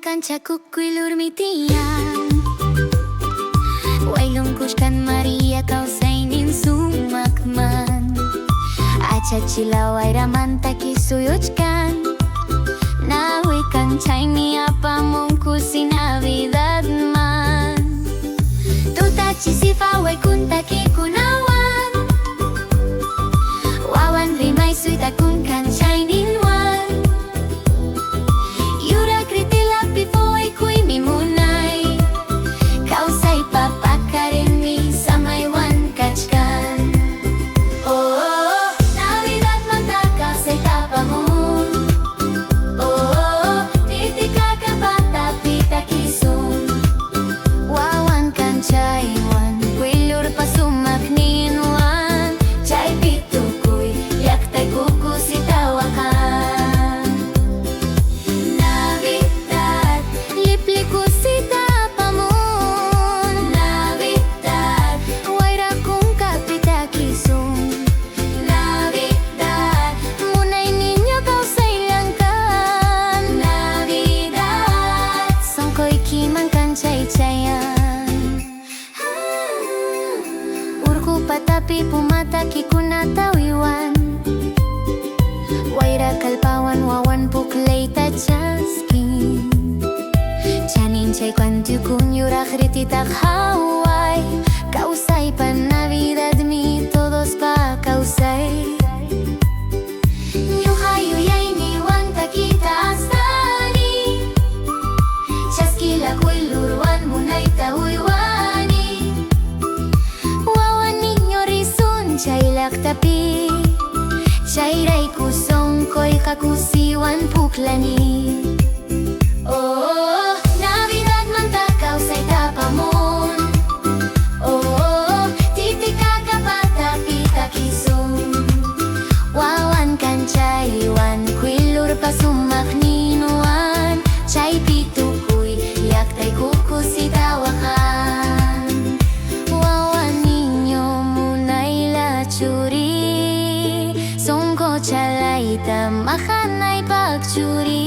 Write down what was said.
kanca kukuilur mitian Wailung kushkan Maria kau sainin sumakman Acha chilawai ramanta kisuyuchkan Nawi kanchaini apa mungkusi Navidad man Tuta chisifa wai kunta kikunawan Wawan rimay suita kun kanchainin wan Yura kritila pifoy kuy mimunay Kausay papakarin mi sa may wan kachkan Oh, Navidad manta kausay tapamun Oh, titika ka bata pita kisun Wawan kanchay wan kuilur pasumaknin wan Chay pitu kuy yaktay kukusi tawakan Navidad lipli kusita pamun Navidad wayra kung kapita kisun Navidad munay ninyo kausay langkan Navidad songkoy kimang kanchay-chayan Urku patapi pumataki kunatawiwan Waira kalpawan wawan puklay tachaskin Chanin chay kwantu kunyura krititak haway Kausay pa Navidad mi todos pa kausay Nyuhayuyay ni wan takita astani Chaskila kuiluruan munay tawiwani Wawan ninyo risun chay laktapi Chayray kusong koy kakusiwan puklani Oh, Navidad manta kausay tapamon Oh, titika ka bata pita kisun Wawan kanchaywan kuilur pasumakninuan Chay pitukuy yaktay kukusi tawakan Wawan ninyo munay lachuri Songko chalay tamakan ay pagcuri